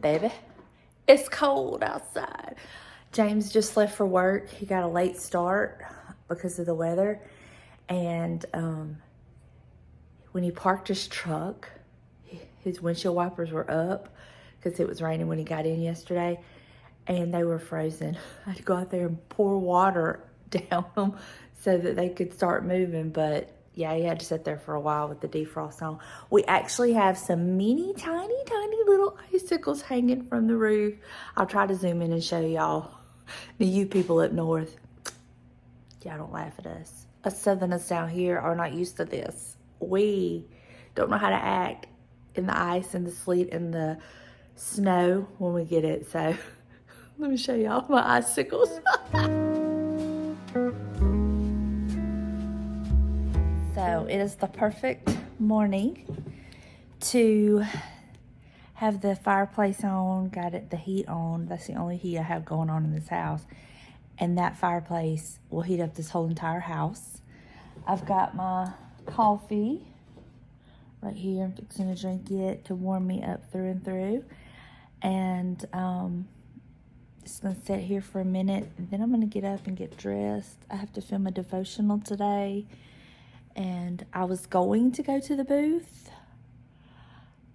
Baby, it's cold outside. James just left for work. He got a late start because of the weather. And when he parked his truck, his windshield wipers were up because it was raining when he got in yesterday, and they were frozen. I had to go out there and pour water down them so that they could start moving. But yeah, he had to sit there for a while with the defrost on. We actually have some tiny little icicles hanging from the roof. I'll try to zoom in and show y'all. Now, you people up north, y'all don't laugh at us. Us southerners down here are not used to this. We don't know how to act in the ice and the sleet and the snow when we get it. So let me show y'all my icicles. So it is the perfect morning to have the fireplace on, got it, the heat on. That's the only heat I have going on in this house. And that fireplace will heat up this whole entire house. I've got my coffee right here. I'm fixing to drink it to warm me up through and through. And just gonna sit here for a minute, and then I'm gonna get up and get dressed. I have to film a devotional today. And I was going to go to the booth,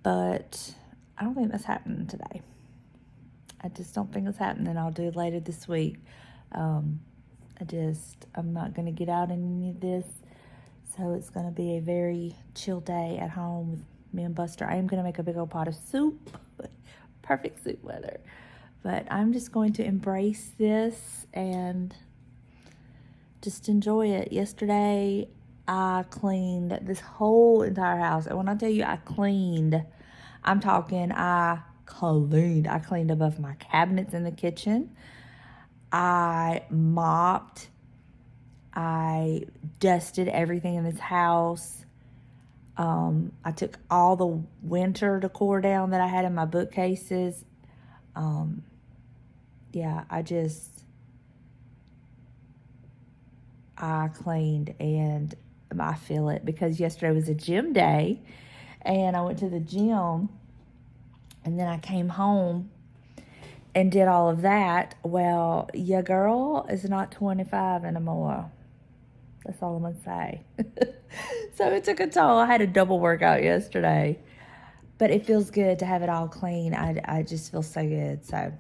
but I don't think that's happening today. I just don't think it's happening. I'll do it later this week. I'm not going to get out in any of this. So it's going to be a very chill day at home with me and Buster. I am going to make a big old pot of soup. Perfect soup weather. But I'm just going to embrace this and just enjoy it. Yesterday, I cleaned this whole entire house. And when I tell you I cleaned, I'm talking I cleaned above my cabinets in the kitchen. I mopped. I dusted everything in this house. I took all the winter decor down that I had in my bookcases. Yeah, I cleaned, and I feel it because yesterday was a gym day, and I went to the gym, and then I came home and did all of that. Well, your girl is not 25 anymore. That's all I'm gonna say. So it took a toll. I had a double workout yesterday, but it feels good to have it all clean. I just feel so good. So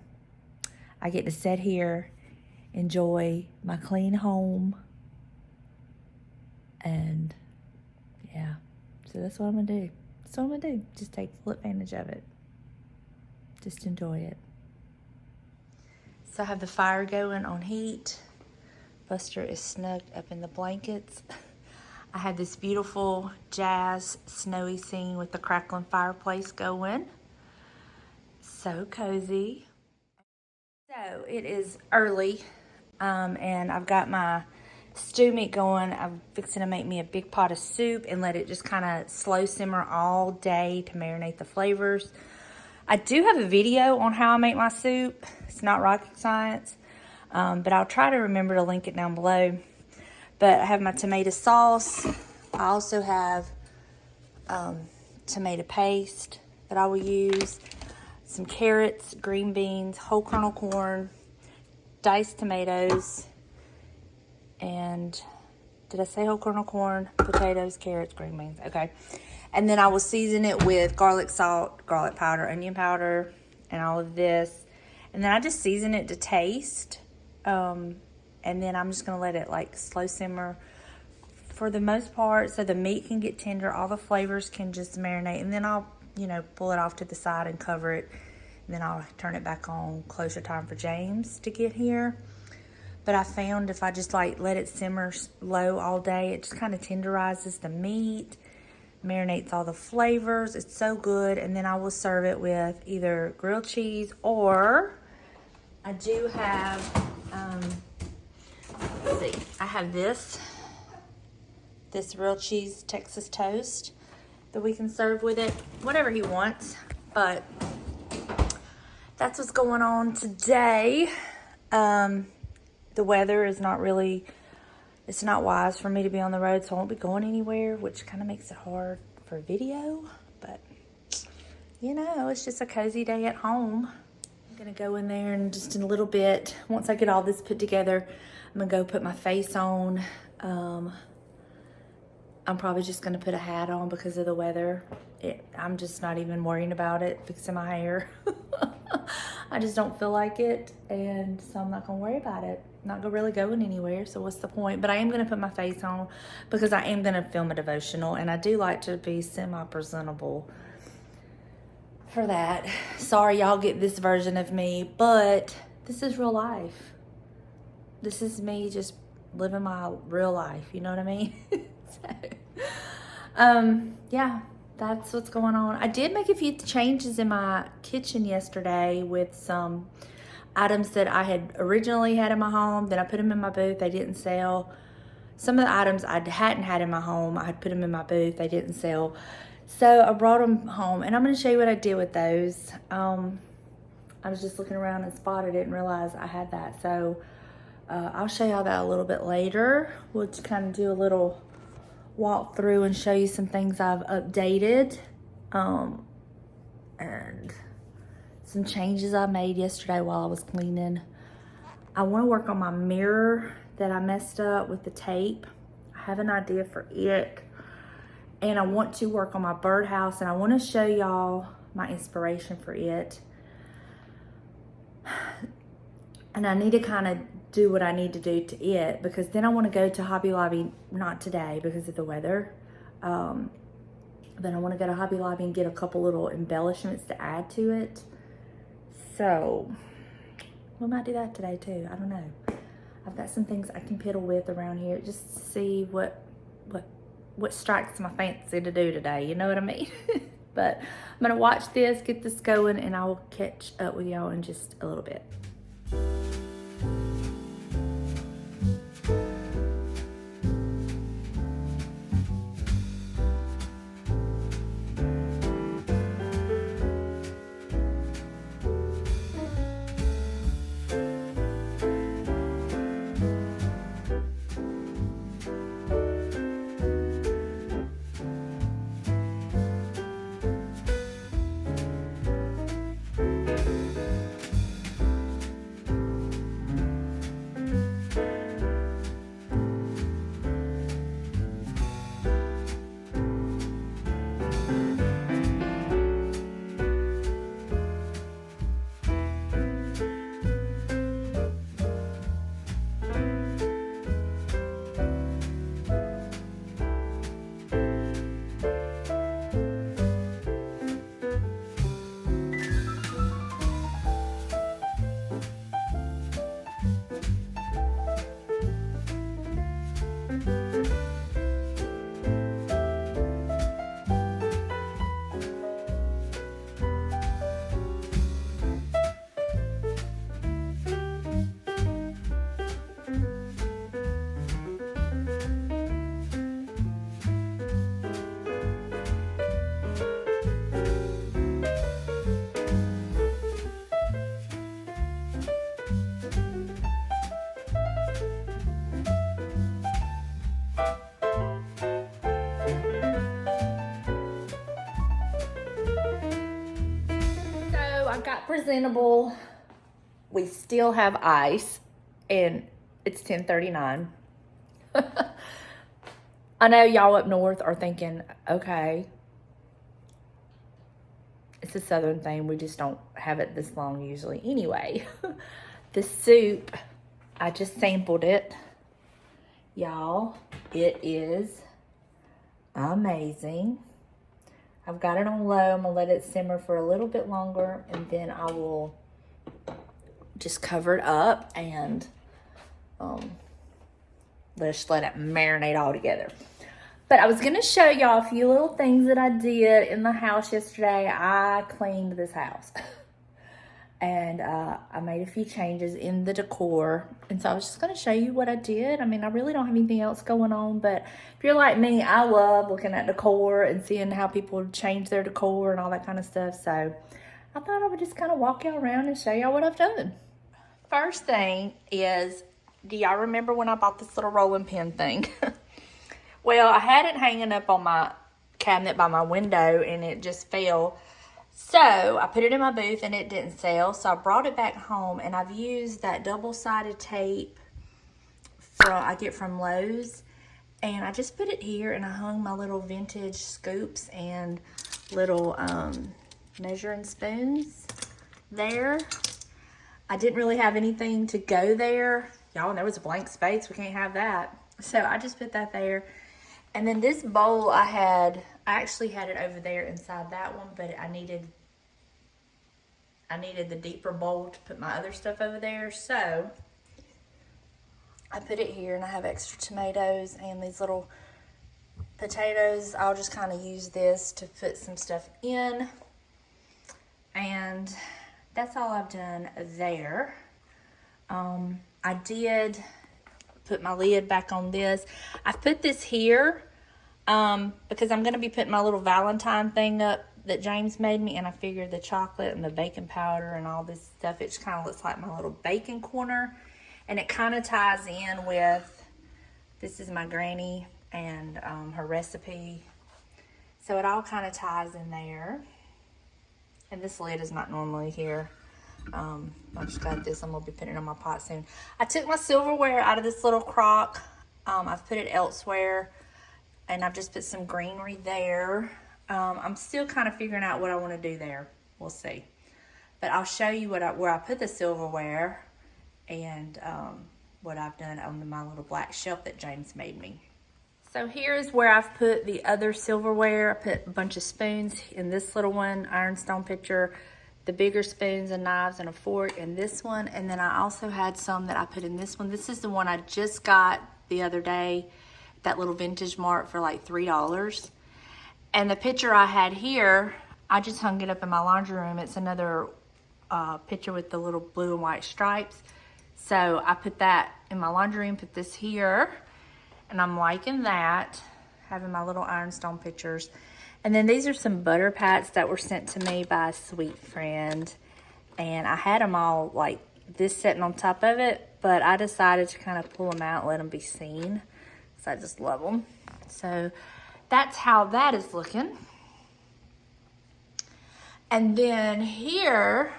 I get to sit here, enjoy my clean home, and yeah, so that's what I'm gonna do. That's what I'm gonna do. Just take full advantage of it. Just enjoy it. So I have the fire going on heat. Buster is snugged up in the blankets. I had this beautiful jazz snowy scene with the crackling fireplace going. So cozy. So it is early, and I've got my stew meat going. I'm fixing to make me a big pot of soup and let it just kind of slow simmer all day to marinate the flavors. I do have a video on how I make my soup. It's not rocket science, but I'll try to remember to link it down below. But I have my tomato sauce. I also have tomato paste that I will use, some carrots, green beans, whole kernel corn, diced tomatoes, and did I say whole kernel corn, potatoes, carrots, green beans? Okay. And then I will season it with garlic salt, garlic powder, onion powder, and all of this. And then I just season it to taste. And then I'm just going to let it like slow simmer for the most part so the meat can get tender. All the flavors can just marinate. And then I'll you know, pull it off to the side and cover it. And then I'll turn it back on closer time for James to get here. But I found if I just like let it simmer low all day, it just kind of tenderizes the meat, marinates all the flavors. It's so good. And then I will serve it with either grilled cheese, or I do have, let's see, I have this real cheese Texas toast that we can serve with it, whatever he wants. But that's what's going on today. The weather is not really, it's not wise for me to be on the road, so I won't be going anywhere, which kind of makes it hard for video. But, you know, it's just a cozy day at home. I'm going to go in there and just in a little bit, once I get all this put together, I'm going to go put my face on. I'm probably just going to put a hat on because of the weather. I'm just not even worrying about it because of my hair. I just don't feel like it, and so I'm not going to worry about it. Not really going anywhere, so what's the point? But I am going to put my face on because I am going to film a devotional, and I do like to be semi-presentable for that. Sorry y'all get this version of me, but this is real life. This is me just living my real life, you know what I mean? So, yeah, that's what's going on. I did make a few changes in my kitchen yesterday with some items that I had originally had in my home. Then I put them in my booth. They didn't sell. Some of the items I hadn't had in my home, I had put them in my booth. They didn't sell. So I brought them home, and I'm going to show you what I did with those. I was just looking around and spotted it and realized I had that. So I'll show y'all that a little bit later. We'll just kind of do a little walk through and show you some things I've updated. And some changes I made yesterday while I was cleaning. I want to work on my mirror that I messed up with the tape. I have an idea for it. And I want to work on my birdhouse, and I want to show y'all my inspiration for it. And I need to kind of do what I need to do to it, because then I want to go to Hobby Lobby, not today because of the weather. Then I want to go to Hobby Lobby and get a couple little embellishments to add to it. So we might do that today too. I don't know. I've got some things I can piddle with around here just to see what strikes my fancy to do today. You know what I mean? But I'm gonna watch this, get this going, and I will catch up with y'all in just a little bit. Got presentable. We still have ice, and it's 10:39. I know y'all up north are thinking, okay, it's a southern thing. We just don't have it this long usually. Anyway, the soup, I just sampled it. Y'all, it is amazing. I've got it on low. I'm gonna let it simmer for a little bit longer, and then I will just cover it up and just let it marinate all together. But I was gonna show y'all a few little things that I did in the house yesterday. I cleaned this house. And I made a few changes in the decor. And so I was just going to show you what I did. I mean, I really don't have anything else going on. But if you're like me, I love looking at decor and seeing how people change their decor and all that kind of stuff. So I thought I would just kind of walk y'all around and show y'all what I've done. First thing is, do y'all remember when I bought this little rolling pin thing? Well, I had it hanging up on my cabinet by my window and it just fell. So I put it in my booth and it didn't sell. So I brought it back home and I've used that double-sided tape I get from Lowe's. And I just put it here and I hung my little vintage scoops and little measuring spoons there. I didn't really have anything to go there. Y'all, there was a blank space. We can't have that. So I just put that there. And then this bowl I actually had it over there inside that one, but I needed the deeper bowl to put my other stuff over there. So I put it here and I have extra tomatoes and these little potatoes. I'll just kind of use this to put some stuff in. And that's all I've done there. I did put my lid back on this. I've put this here because I'm going to be putting my little Valentine thing up that James made me, and I figured the chocolate and the baking powder and all this stuff, it just kind of looks like my little baking corner, and it kind of ties in with, this is my granny and her recipe, so it all kind of ties in there. And this lid is not normally here. I just got this. I'm going to be putting it on my pot soon. I took my silverware out of this little crock. I've put it elsewhere. And I've just put some greenery there. I'm still kind of figuring out what I want to do there. We'll see. But I'll show you where I put the silverware and what I've done on my little black shelf that James made me. So here's where I've put the other silverware. I put a bunch of spoons in this little one, ironstone pitcher, the bigger spoons and knives and a fork in this one. And then I also had some that I put in this one. This is the one I just got the other day, that little Vintage Mart for like $3. And the picture I had here, I just hung it up in my laundry room. It's another picture with the little blue and white stripes. So I put that in my laundry room, put this here. And I'm liking that, having my little ironstone pictures. And then these are some butter pats that were sent to me by a sweet friend. And I had them all like this sitting on top of it, but I decided to kind of pull them out and let them be seen. So I just love them. So that's how that is looking. And then here,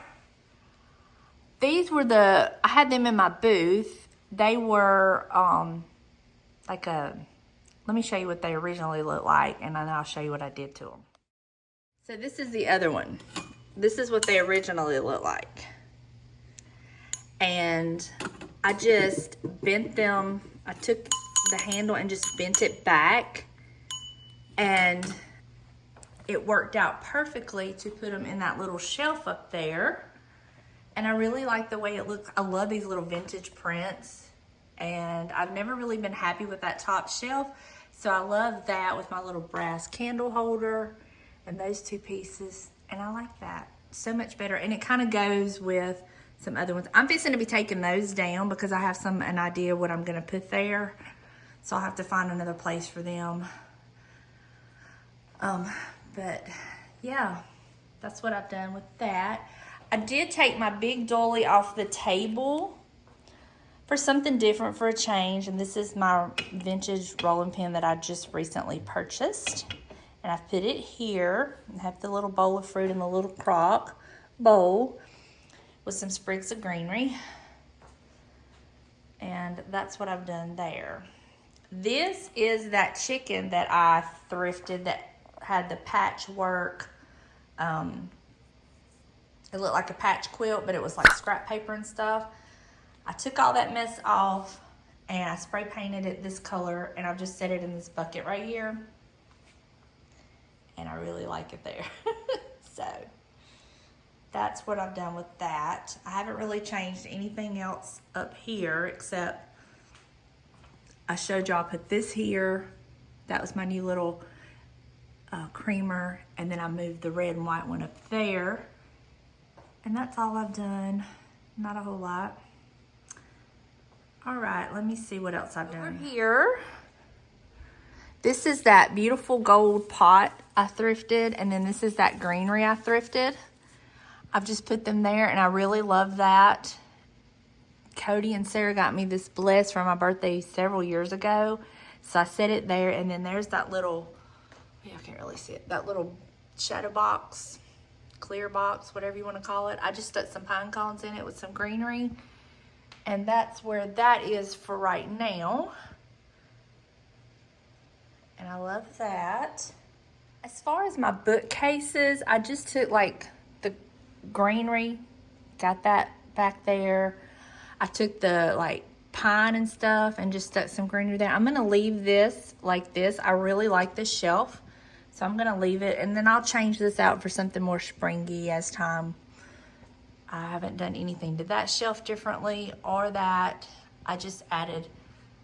these were I had them in my booth. They were let me show you what they originally looked like, and then I'll show you what I did to them. So this is the other one. This is what they originally looked like. And I just bent them. I took the handle and just bent it back, and it worked out perfectly to put them in that little shelf up there. And I really like the way it looks. I love these little vintage prints. And I've never really been happy with that top shelf. So I love that with my little brass candle holder and those two pieces. And I like that so much better. And it kind of goes with some other ones. I'm fixing to be taking those down because I have an idea what I'm going to put there. So I'll have to find another place for them. But yeah, that's what I've done with that. I did take my big dolly off the table for something different, for a change. And this is my vintage rolling pin that I just recently purchased. And I've put it here. I have the little bowl of fruit in the little crock bowl with some sprigs of greenery. And that's what I've done there. This is that chicken that I thrifted that had the patchwork. It looked like a patch quilt, but it was like scrap paper and stuff. I took all that mess off and I spray painted it this color, and I've just set it in this bucket right here. and I really like it there. So that's what I've done with that. I haven't really changed anything else up here except I showed y'all I put this here. That was my new little creamer, and then I moved the red and white one up there. And that's all I've done. Not a whole lot. All right, let me see what else I've done. Over here, this is that beautiful gold pot I thrifted, and then this is that greenery I thrifted. I've just put them there, and I really love that. Cody and Sarah got me this bless for my birthday several years ago. So I set it there, and then there's that little, yeah, I can't really see it, that little shadow box, clear box, whatever you want to call it. I just stuck some pine cones in it with some greenery, and that's where that is for right now. And I love that. As far as my bookcases, I just took like the greenery, got that back there. I took the like pine and stuff and just stuck some greenery there. I'm gonna leave this like this. I really like this shelf, so I'm gonna leave it, and then I'll change this out for something more springy as time. I haven't done anything to that shelf differently or that. I just added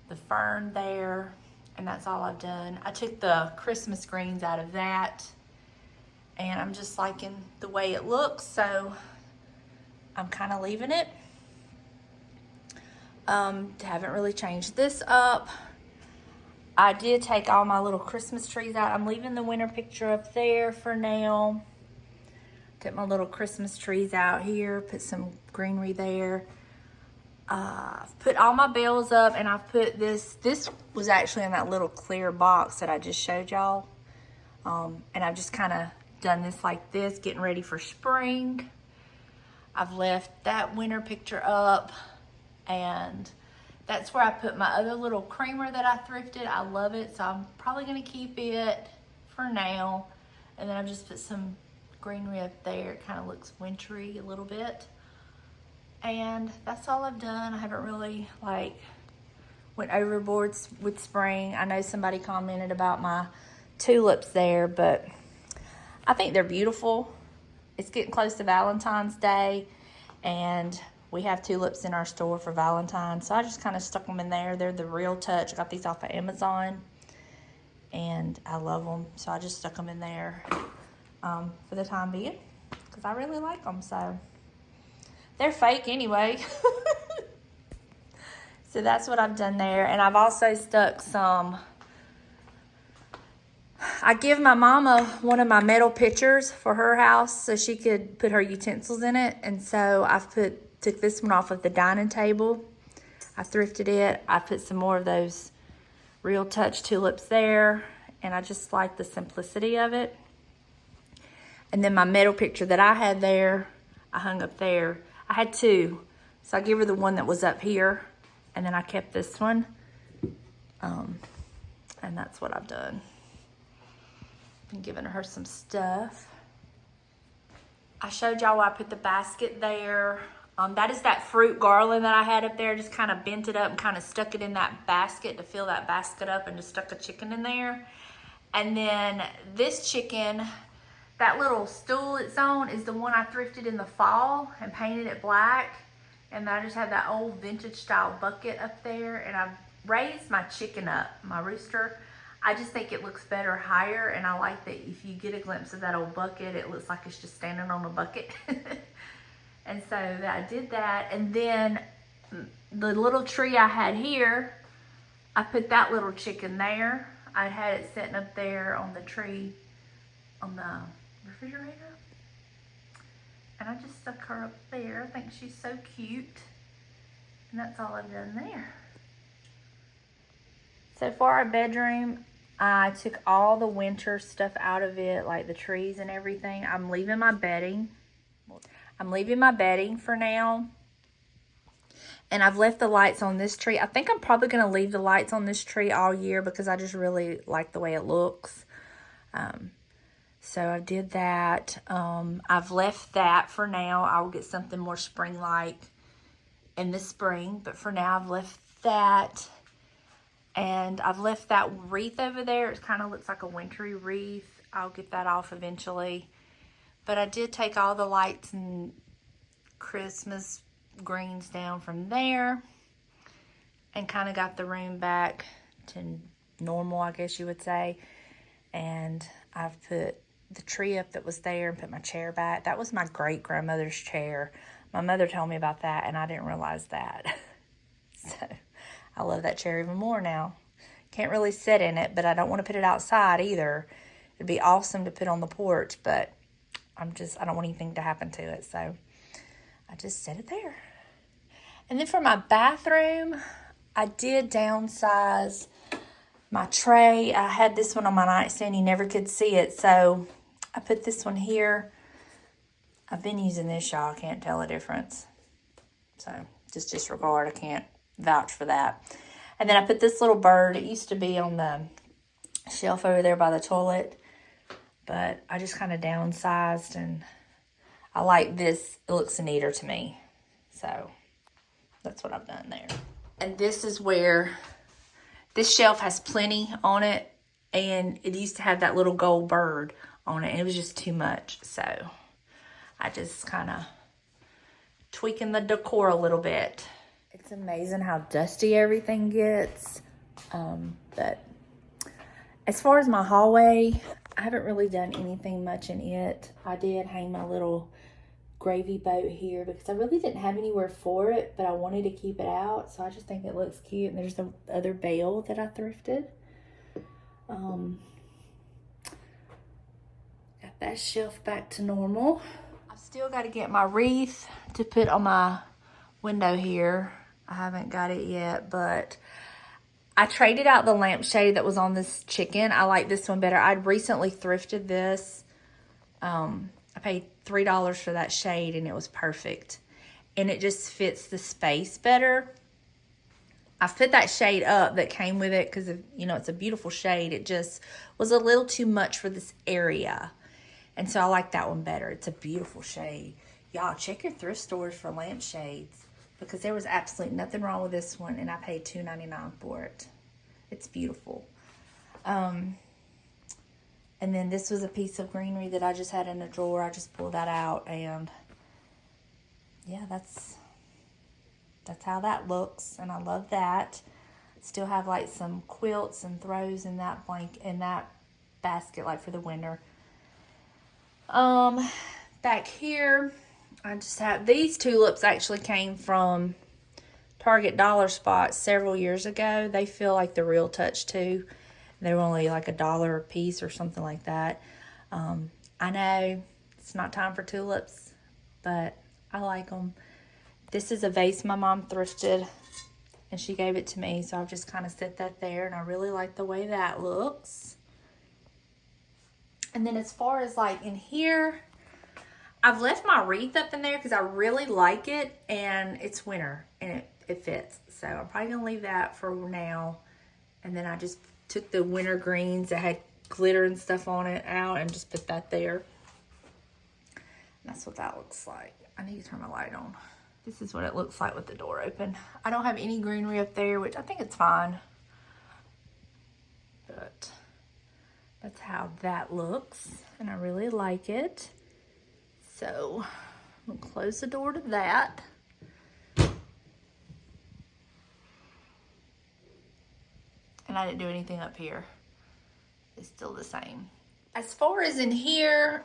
the fern there, and that's all I've done. I took the Christmas greens out of that, and I'm just liking the way it looks, so I'm kind of leaving it. Haven't really changed this up. I did take all my little Christmas trees out. I'm leaving the winter picture up there for now. Took my little Christmas trees out here, put some greenery there. I've put all my bells up, and I've put this was actually in that little clear box that I just showed y'all. And I've just kind of done this like this, getting ready for spring. I've left that winter picture up, and that's where I put my other little creamer that I thrifted. I love it, so I'm probably gonna keep it for now. And then I've just put some greenery up there. It kind of looks wintry a little bit. And that's all I've done. I haven't really like went overboard with spring. I know somebody commented about my tulips there, but I think they're beautiful. It's getting close to Valentine's Day, and we have tulips in our store for Valentine's, so I just kind of stuck them in there. They're the Real Touch. I got these off of Amazon, and I love them, so I just stuck them in there for the time being because I really like them. So they're fake anyway. So that's what I've done there, and I've also stuck some. I give my mama one of my metal pitchers for her house so she could put her utensils in it, and so I've took this one off of the dining table. I thrifted it. I put some more of those Real Touch tulips there, and I just like the simplicity of it. And then my metal picture that I had there, I hung up there. I had two, so I give her the one that was up here, and then I kept this one. And that's what I've done. Been giving her some stuff. I showed y'all where I put the basket there. That is that fruit garland that I had up there. Just kind of bent it up and kind of stuck it in that basket to fill that basket up, and just stuck a chicken in there. And then this chicken, that little stool it's on, is the one I thrifted in the fall and painted it black. And I just had that old vintage style bucket up there, and I've raised my chicken up, my rooster. I just think it looks better higher, and I like that if you get a glimpse of that old bucket, it looks like it's just standing on a bucket. And so I did that, and then the little tree I had here, I put that little chicken there. I had it sitting up there on the tree on the refrigerator, and I just stuck her up there. I think she's so cute, and that's all I've done there. So for our bedroom, I took all the winter stuff out of it, like the trees and everything. I'm leaving my bedding. I'm leaving my bedding for now. And I've left the lights on this tree. I think I'm probably going to leave the lights on this tree all year because I just really like the way it looks. So I did that. I've left that for now. I will get something more spring-like in the spring. But for now, I've left that. And I've left that wreath over there. It kind of looks like a wintry wreath. I'll get that off eventually. But I did take all the lights and Christmas greens down from there and kind of got the room back to normal, I guess you would say. And I've put the tree up that was there and put my chair back. That was my great-grandmother's chair. My mother told me about that, and I didn't realize that. So I love that chair even more now. Can't really sit in it, but I don't want to put it outside either. It'd be awesome to put on the porch, but I don't want anything to happen to it, so I just set it there. And then for my bathroom, I did downsize my tray. I had this one on my nightstand. You never could see it, so I put this one here. I've been using this, y'all. I can't tell a difference. So just disregard. I can't vouch for that. And then I put this little bird. It used to be on the shelf over there by the toilet, but I just kind of downsized, and I like this. It looks neater to me. So that's what I've done there. And this is where this shelf has plenty on it, and it used to have that little gold bird on it, and it was just too much. So I just kind of tweaking the decor a little bit. It's amazing how dusty everything gets. But as far as my hallway, I haven't really done anything much in it. I did hang my little gravy boat here because I really didn't have anywhere for it, but I wanted to keep it out, so I just think it looks cute. And there's the other bale that I thrifted. Got that shelf back to normal. I've still got to get my wreath to put on my window here. I haven't got it yet, but I traded out the lampshade that was on this chicken. I like this one better. I'd recently thrifted this. I paid $3 for that shade, and it was perfect. And it just fits the space better. I've put that shade up that came with it because, you know, it's a beautiful shade. It just was a little too much for this area. And so I like that one better. It's a beautiful shade. Y'all, check your thrift stores for lampshades because there was absolutely nothing wrong with this one, and I paid $2.99 for it. It's beautiful. And then this was a piece of greenery that I just had in a drawer. I just pulled that out, and yeah, that's how that looks, and I love that. Still have like some quilts and throws in that basket, like for the winter. Back here, I just have these tulips. Actually came from Target Dollar Spot several years ago. They feel like the real touch too. They were only like $1 a piece or something like that. I know it's not time for tulips, but I like them. This is a vase my mom thrifted, and she gave it to me, so I've just kind of set that there, and I really like the way that looks. And then as far as like in here, I've left my wreath up in there because I really like it, and it's winter, and it fits. So I'm probably going to leave that for now. And then I just took the winter greens that had glitter and stuff on it out and just put that there. And that's what that looks like. I need to turn my light on. This is what it looks like with the door open. I don't have any greenery up there, which I think it's fine. But that's how that looks, and I really like it. So I'm gonna close the door to that. And I didn't do anything up here. It's still the same. As far as in here,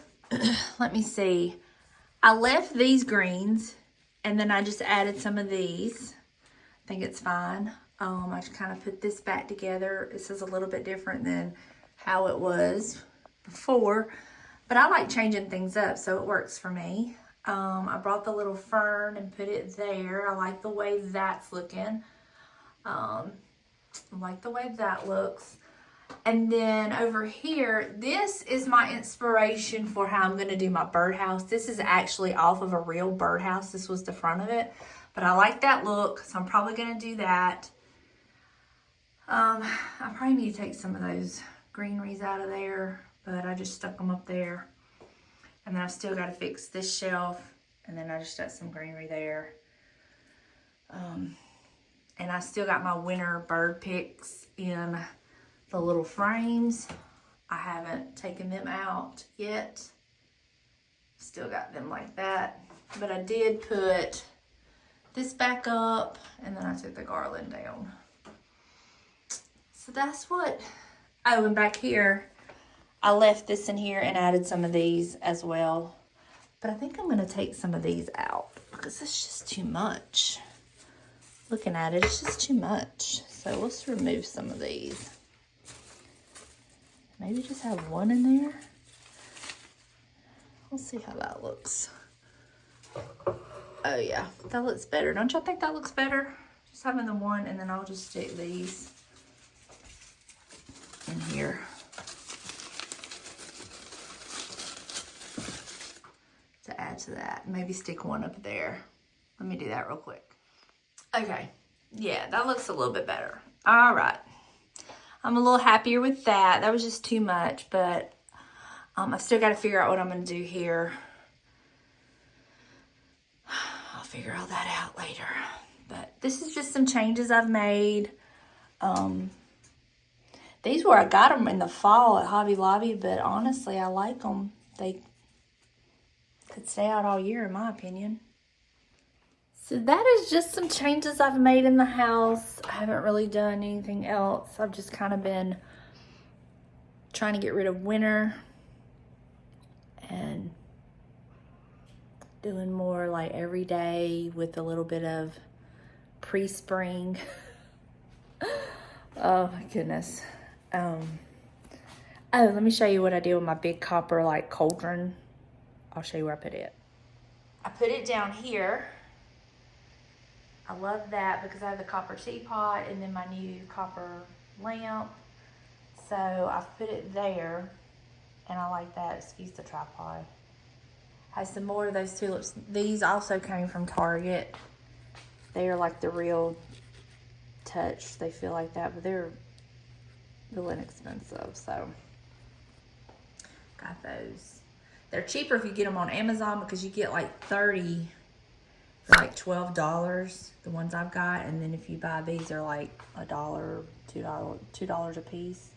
let me see. I left these greens, and then I just added some of these. I think it's fine. I just kind of put this back together. This is a little bit different than how it was before, but I like changing things up, so it works for me. I brought the little fern and put it there. I like the way that's looking. I like the way that looks. And then over here, this is my inspiration for how I'm going to do my birdhouse. This is actually off of a real birdhouse. This was the front of it. But I like that look, so I'm probably going to do that. I probably need to take some of those greeneries out of there, but I just stuck them up there. And then I've still got to fix this shelf, and then I just stuck some greenery there. And I still got my winter bird picks in the little frames. I haven't taken them out yet. Still got them like that. But I did put this back up, and then I took the garland down. So that's what, oh, and back here, I left this in here and added some of these as well. But I think I'm gonna take some of these out because it's just too much. Looking at it, it's just too much. So let's remove some of these. Maybe just have one in there. We'll see how that looks. Oh yeah, that looks better. Don't y'all think that looks better? Just having the one, and then I'll just stick these in here. To add to that. Maybe stick one up there. Let me do that real quick. Okay, yeah, that looks a little bit better. All right, I'm a little happier with that. That was just too much, but I've still got to figure out what I'm going to do here. I'll figure all that out later. But this is just some changes I've made. These were, I got them in the fall at Hobby Lobby, but honestly, I like them. They could stay out all year, in my opinion. So that is just some changes I've made in the house. I haven't really done anything else. I've just kind of been trying to get rid of winter and doing more like every day with a little bit of pre-spring. Oh my goodness. Oh, let me show you what I did with my big copper like cauldron. I'll show you where I put it. I put it down here. I love that because I have the copper teapot and then my new copper lamp. So I've put it there, and I like that. Excuse the tripod. Has some more of those tulips. These also came from Target. They are like the real touch. They feel like that, but they're real inexpensive. So got those. They're cheaper if you get them on Amazon because you get like 30 for like $12, the ones I've got. And then if you buy these, they're like $1, $2 a piece.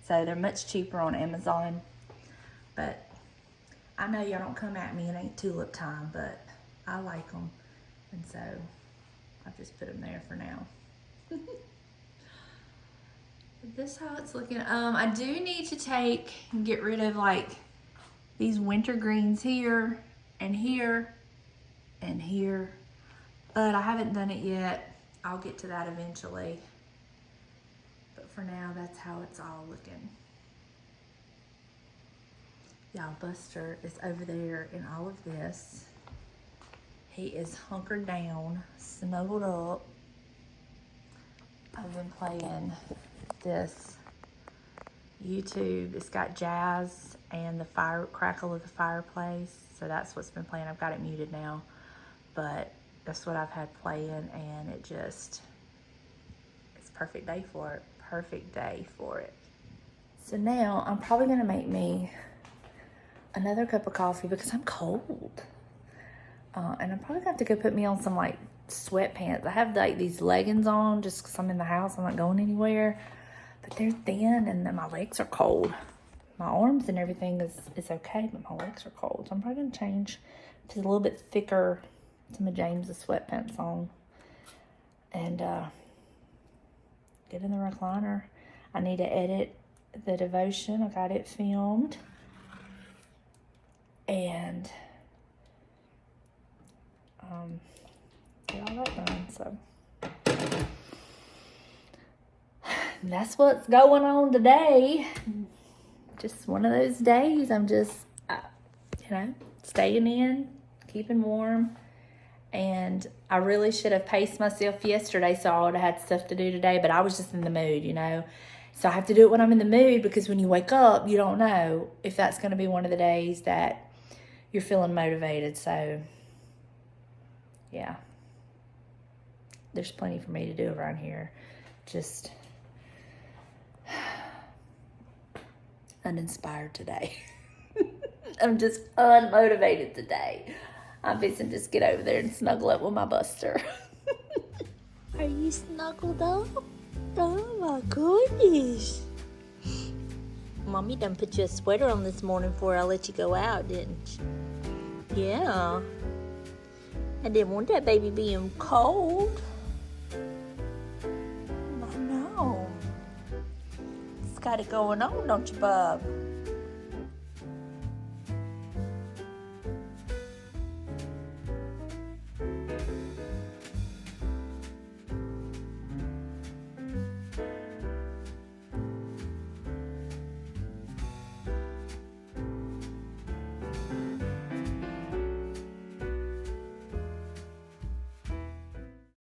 So they're much cheaper on Amazon. But I know y'all don't come at me. It ain't tulip time, but I like them. And so I've just put them there for now. This is how it's looking. I do need to take and get rid of like these winter greens here and here and here, but I haven't done it yet. I'll get to that eventually. But for now, that's how it's all looking. Y'all, Buster is over there in all of this. He is hunkered down, snuggled up. I've been playing this YouTube. It's got jazz and the fire crackle of the fireplace. So that's what's been playing. I've got it muted now, but that's what I've had playing, and it just, it's a perfect day for it. Perfect day for it. So now I'm probably gonna make me another cup of coffee because I'm cold. And I'm probably gonna have to go put me on some like sweatpants. I have like these leggings on just because I'm in the house. I'm not going anywhere. But they're thin and then my legs are cold. My arms and everything is okay, but my legs are cold. So I'm probably gonna change to a little bit thicker, some of James's sweatpants on. And get in the recliner. I need to edit the devotion. I got it filmed. And get all that done. So that's what's going on today. Just one of those days. I'm just, staying in, keeping warm. And I really should have paced myself yesterday so I would have had stuff to do today, but I was just in the mood, So I have to do it when I'm in the mood, because when you wake up, you don't know if that's going to be one of the days that you're feeling motivated. So, yeah. There's plenty for me to do around here. Just uninspired today. I'm just unmotivated today. I'm fixing to just get over there and snuggle up with my Buster. Are you snuggled up? Oh my goodness. Mommy done put you a sweater on this morning before I let you go out, didn't you? Yeah. I didn't want that baby being cold. I know. It's got it going on, don't you, bub?